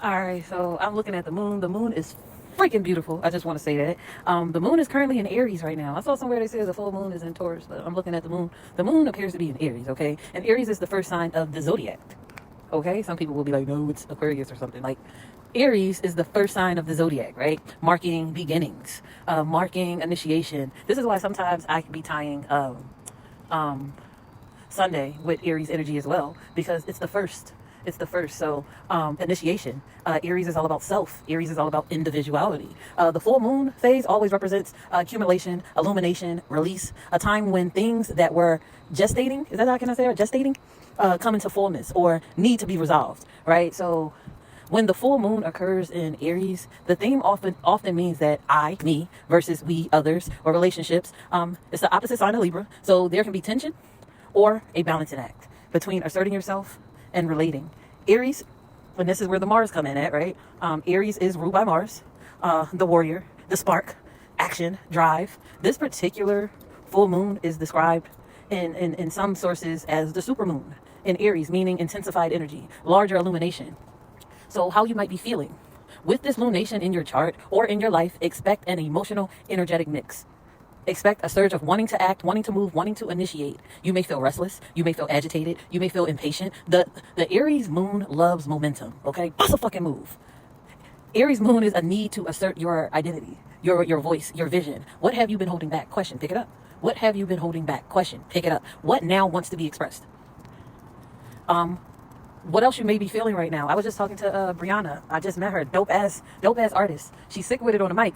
All right, so I'm looking at the moon. The moon is freaking beautiful. I just want to say that. The moon is currently in Aries right now. I saw somewhere they said the full moon is in Taurus, but I'm looking at the moon. The moon appears to be in Aries, okay? And Aries is the first sign of the zodiac, okay? Some people will be like, no, it's Aquarius or something. Like, Aries is the first sign of the zodiac, right? Marking beginnings, marking initiation. This is why sometimes I can be tying um, Sunday with Aries energy as well, because it's the first. It's the first. So, initiation. Aries is all about self. Aries is all about individuality. The full moon phase always represents accumulation, illumination, release, a time when things that were gestating, is that how can I say it? Gestating, come into fullness or need to be resolved, right? So, when the full moon occurs in Aries, the theme often means that I, me, versus we, others, or relationships. It's the opposite sign of Libra, so there can be tension or a balancing act between asserting yourself and relating. Aries, and this is where the Mars come in at, right? Aries is ruled by Mars, the warrior, the spark, action, drive. This particular full moon is described in some sources as the supermoon in Aries, meaning intensified energy, larger illumination. So how you might be feeling. With this lunation in your chart or in your life, expect an emotional, energetic mix. Expect a surge of wanting to act, wanting to move, wanting to initiate. You may feel restless. You may feel agitated. You may feel impatient. The Aries moon loves momentum, okay? Bust a fucking move. Aries moon is a need to assert your identity, your voice, your vision. What have you been holding back? Question, pick it up. What have you been holding back? Question, pick it up. What now wants to be expressed? What else you may be feeling right now? I was just talking to Brianna. I just met her. Dope ass artist. She's sick with it on the mic.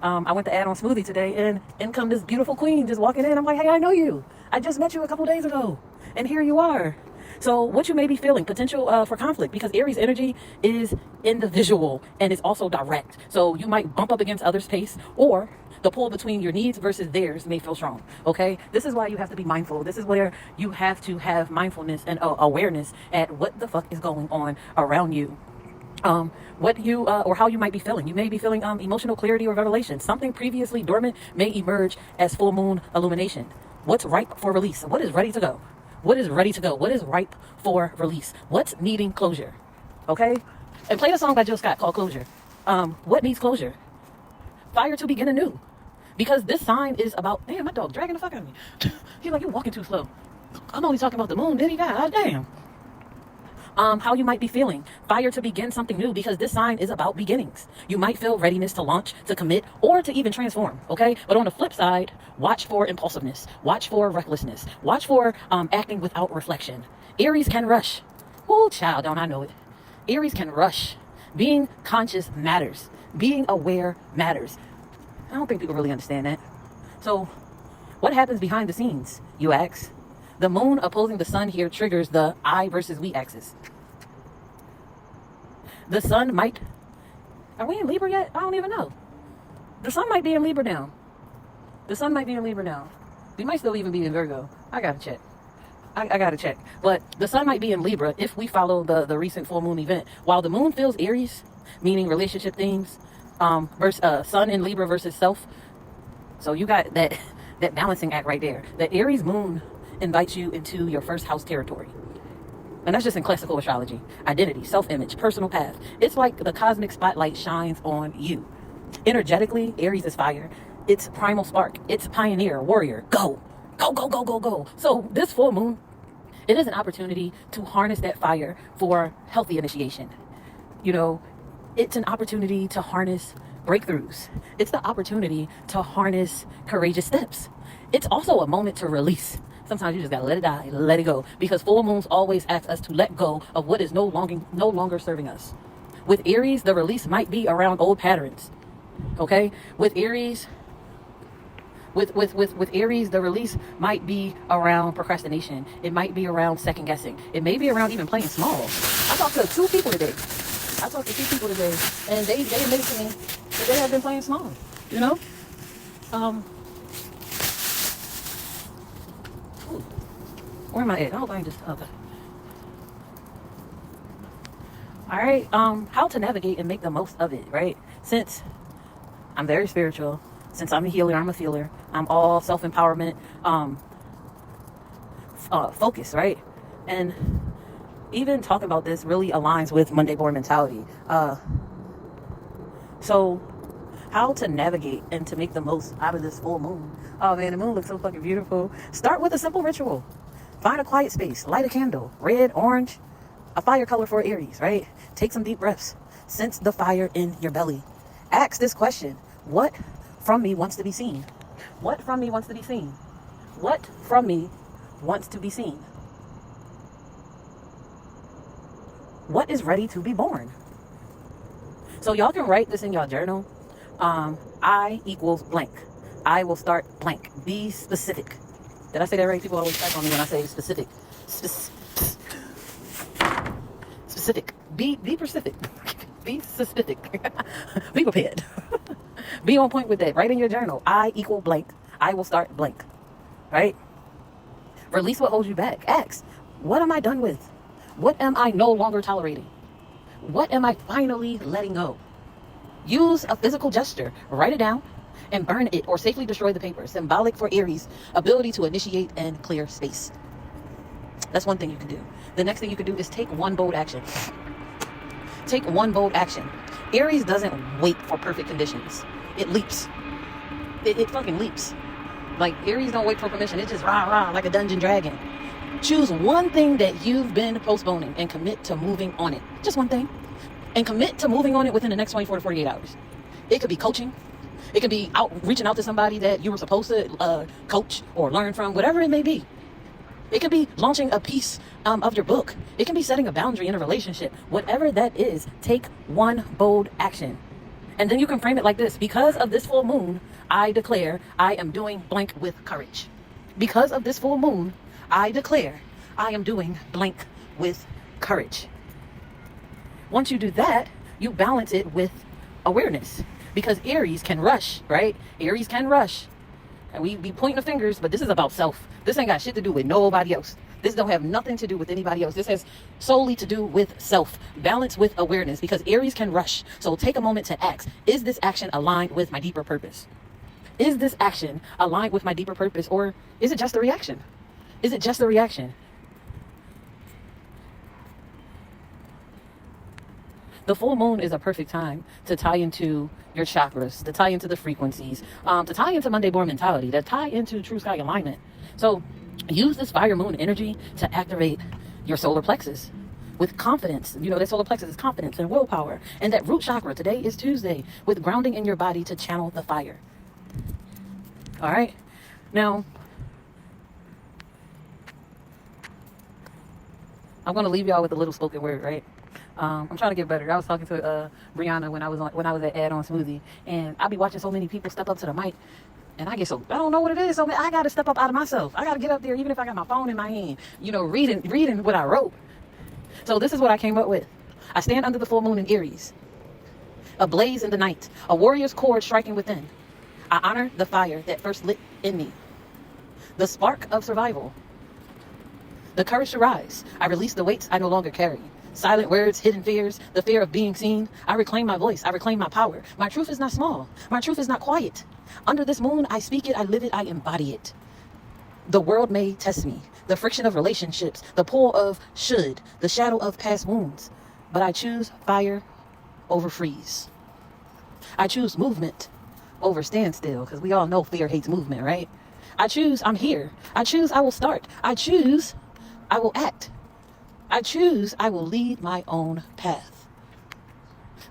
I went to add on smoothie today, and in come this beautiful queen just walking in. I'm like, hey, I know you. I just met you a couple days ago, and here you are. So what you may be feeling, potential for conflict, because Aries energy is individual and it's also direct. So you might bump up against others' pace, or the pull between your needs versus theirs may feel strong. Okay, this is why you have to be mindful. This is where you have to have mindfulness and awareness at what the fuck is going on around you. What you or how you might be feeling. You may be feeling emotional clarity or revelation. Something previously dormant may emerge as full moon illumination. What's ripe for release? What is ready to go? What is ready to go? What is ripe for release? What's needing closure? Okay, and play the song by Jill Scott called Closure. What needs closure? Fire to begin anew. Because this sign is about, damn, my dog dragging the fuck out of me. He's like, you're walking too slow. I'm only talking about the moon, didn't he? God damn. How you might be feeling. Fire to begin something new, because this sign is about beginnings. You might feel readiness to launch, to commit, or to even transform, okay? But on the flip side, watch for impulsiveness. Watch for recklessness. Watch for acting without reflection. Aries can rush. Oh, child, don't I know it. Aries can rush. Being conscious matters. Being aware matters. I don't think people really understand that. So, what happens behind the scenes, you ask? The moon opposing the sun here triggers the I versus we axis. The sun might... Are we in Libra yet? I don't even know. The sun might be in Libra now. We might still even be in Virgo. I gotta check. I gotta check. But the sun might be in Libra if we follow the recent full moon event. While the moon feels Aries, meaning relationship themes, versus sun in Libra versus self. So you got that balancing act right there. The Aries moon invites you into your first house territory. And that's just in classical astrology. Identity, self-image, personal path. It's like the cosmic spotlight shines on you. Energetically, Aries is fire. It's primal spark. It's pioneer, warrior. Go. Go, go, go, go, go. So this full moon, it is an opportunity to harness that fire for healthy initiation. You know, it's an opportunity to harness breakthroughs. It's the opportunity to harness courageous steps. It's also a moment to release. Sometimes you just gotta let it die, let it go. Because full moons always ask us to let go of what is no longer serving us. With Aries, the release might be around old patterns. Okay? With Aries, with Aries, the release might be around procrastination. It might be around second guessing. It may be around even playing small. I talked to two people today, and they admitted to me that they have been playing small. You know? Where am I at? I hope I ain't just, okay. All right, how to navigate and make the most of it, right? Since I'm very spiritual, since I'm a healer, I'm a feeler, I'm all self-empowerment, focus, right? And even talking about this really aligns with Monday born mentality. So how to navigate and to make the most out of this full moon. Oh man, the moon looks so fucking beautiful. Start with a simple ritual. Find a quiet space, light a candle, red, orange, a fire color for Aries, right? Take some deep breaths. Sense the fire in your belly. Ask this question: what from me wants to be seen? What from me wants to be seen? What from me wants to be seen? What is ready to be born? So y'all can write this in your journal. I equals blank. I will start blank. Be specific. Did I say that right? People always type on me when I say specific. Specific. Be specific. Be specific. Be prepared. Be on point with that. Write in your journal. I equal blank. I will start blank. Right? Release what holds you back. Ask, what am I done with? What am I no longer tolerating? What am I finally letting go? Use a physical gesture. Write it down and burn it or safely destroy the paper. Symbolic for Aries' ability to initiate and clear space. That's one thing you can do. The next thing you can do is take one bold action. Take one bold action. Aries doesn't wait for perfect conditions. It leaps. It fucking leaps. Like, Aries don't wait for permission. It just rah like a dungeon dragon. Choose one thing that you've been postponing and commit to moving on it. Just one thing. And commit to moving on it within the next 24 to 48 hours. It could be coaching. It could be reaching out to somebody that you were supposed to coach or learn from, whatever it may be. It could be launching a piece of your book. It can be setting a boundary in a relationship. Whatever that is, take one bold action. And then you can frame it like this: because of this full moon, I declare I am doing blank with courage. Because of this full moon, I declare I am doing blank with courage. Once you do that, you balance it with awareness. Because Aries can rush, right? Aries can rush. And we be pointing the fingers, but this is about self. This ain't got shit to do with nobody else. This don't have nothing to do with anybody else. This has solely to do with self. Balance with awareness, because Aries can rush. So take a moment to ask, is this action aligned with my deeper purpose? Is this action aligned with my deeper purpose, or is it just a reaction? Is it just a reaction? The full moon is a perfect time to tie into your chakras, to tie into the frequencies, to tie into Monday born mentality, to tie into true sky alignment. So use this fire moon energy to activate your solar plexus with confidence. You know, that solar plexus is confidence and willpower. And that root chakra, today is Tuesday, with grounding in your body to channel the fire. All right. Now, I'm going to leave y'all with a little spoken word, right? I'm trying to get better. I was talking to Brianna when I was at Add On Smoothie, and I be watching so many people step up to the mic, and I get so, I don't know what it is. So I got to step up out of myself. I got to get up there, even if I got my phone in my hand, you know, reading what I wrote. So this is what I came up with. I stand under the full moon in Aries, a blaze in the night, a warrior's cord striking within. I honor the fire that first lit in me, the spark of survival, the courage to rise. I release the weights I no longer carry. Silent words, hidden fears, the fear of being seen. I reclaim my voice. I reclaim my power. My truth is not small. My truth is not quiet. Under this moon, I speak it, I live it, I embody it. The world may test me. The friction of relationships, the pull of should, the shadow of past wounds. But I choose fire over freeze. I choose movement over standstill, because we all know fear hates movement, right? I choose I'm here. I choose I will start. I choose I will act. I choose I will lead my own path.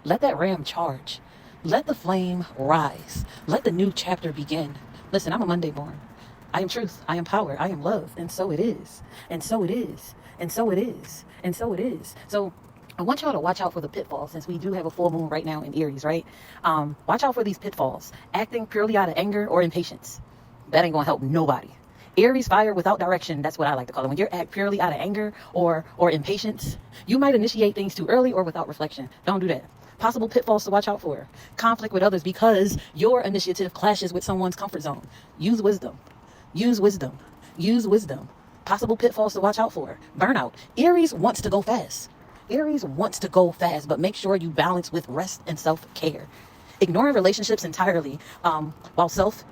Let that ram charge. Let the flame rise. Let the new chapter begin. Listen, I'm a Monday born. I am truth. I am power. I am love. And so it is. And so it is. And so it is. And so it is. So I want y'all to watch out for the pitfalls, since we do have a full moon right now in Aries, right? Watch out for these pitfalls. Acting purely out of anger or impatience. That ain't gonna help nobody. Aries fire without direction, that's what I like to call it. When you're act purely out of anger or impatience, you might initiate things too early or without reflection. Don't do that. Possible pitfalls to watch out for. Conflict with others because your initiative clashes with someone's comfort zone. Use wisdom. Use wisdom. Use wisdom. Possible pitfalls to watch out for. Burnout. Aries wants to go fast. Aries wants to go fast, but make sure you balance with rest and self-care. Ignoring relationships entirely, while self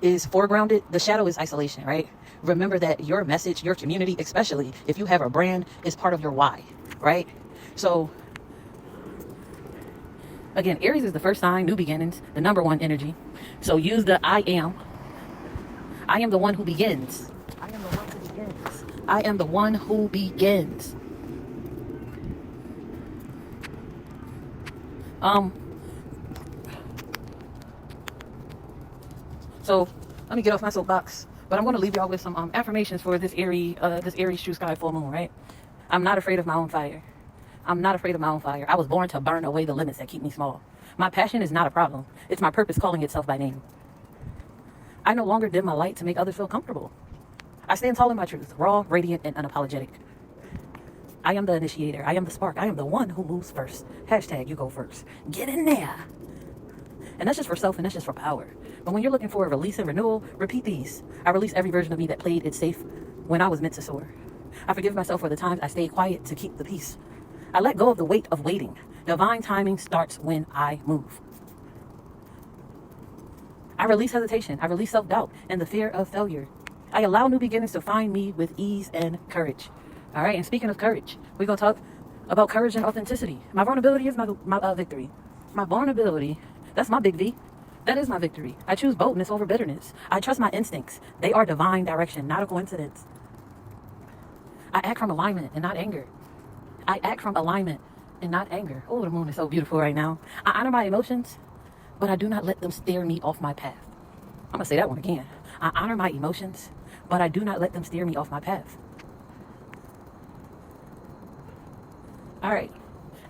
is foregrounded, the shadow is isolation, right? Remember that your message, your community, especially if you have a brand, is part of your why. right? So again, Aries is the first sign, new beginnings, the number one energy. So use the I am. I am the one who begins. I am the one who begins. I am the one who begins. So let me get off my soapbox, but I'm going to leave y'all with some affirmations for this Aries true sky full moon, right? I'm not afraid of my own fire. I'm not afraid of my own fire. I was born to burn away the limits that keep me small. My passion is not a problem. It's my purpose calling itself by name. I no longer dim my light to make others feel comfortable. I stand tall in my truth, raw, radiant, and unapologetic. I am the initiator. I am the spark. I am the one who moves first. Hashtag you go first. Get in there. And that's just for self and that's just for power. But when you're looking for a release and renewal, repeat these. I release every version of me that played it safe when I was meant to soar. I forgive myself for the times I stayed quiet to keep the peace. I let go of the weight of waiting. Divine timing starts when I move. I release hesitation. I release self-doubt and the fear of failure. I allow new beginnings to find me with ease and courage. All right, and speaking of courage, we're going to talk about courage and authenticity. My vulnerability is my victory. My vulnerability, that's my big V. That is my victory. I choose boldness over bitterness. I trust my instincts. They are divine direction, not a coincidence. I act from alignment and not anger. I act from alignment and not anger. Oh, the moon is so beautiful right now. I honor my emotions, but I do not let them steer me off my path. I'm going to say that one again. I honor my emotions, but I do not let them steer me off my path. All right.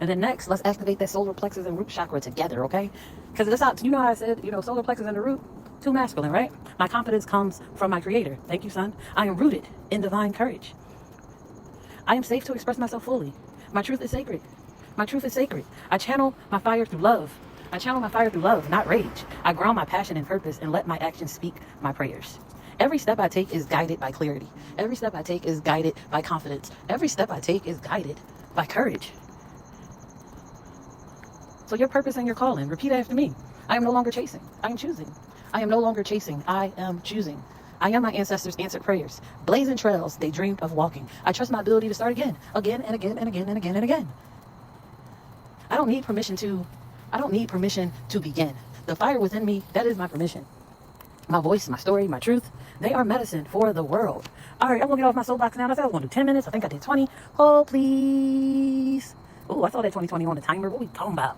And then next, let's activate that solar plexus and root chakra together, okay? Because that's how, you know how I said, solar plexus and the root, too masculine, right? My confidence comes from my creator. Thank you, son. I am rooted in divine courage. I am safe to express myself fully. My truth is sacred. My truth is sacred. I channel my fire through love. I channel my fire through love, not rage. I ground my passion and purpose and let my actions speak my prayers. Every step I take is guided by clarity. Every step I take is guided by confidence. Every step I take is guided by courage. So your purpose and your calling, repeat after me. I am no longer chasing. I am choosing. I am no longer chasing. I am choosing. I am my ancestors' answered prayers. Blazing trails they dreamed of walking. I trust my ability to start again and again and again and again and again. I don't need permission to begin. The fire within me, that is my permission. My voice, my story, my truth, they are medicine for the world. All right, I'm going to get off my soapbox now. I said I was going to do 10 minutes. I think I did 20. Oh, please. Oh, I saw that 2020 on the timer. What are we talking about?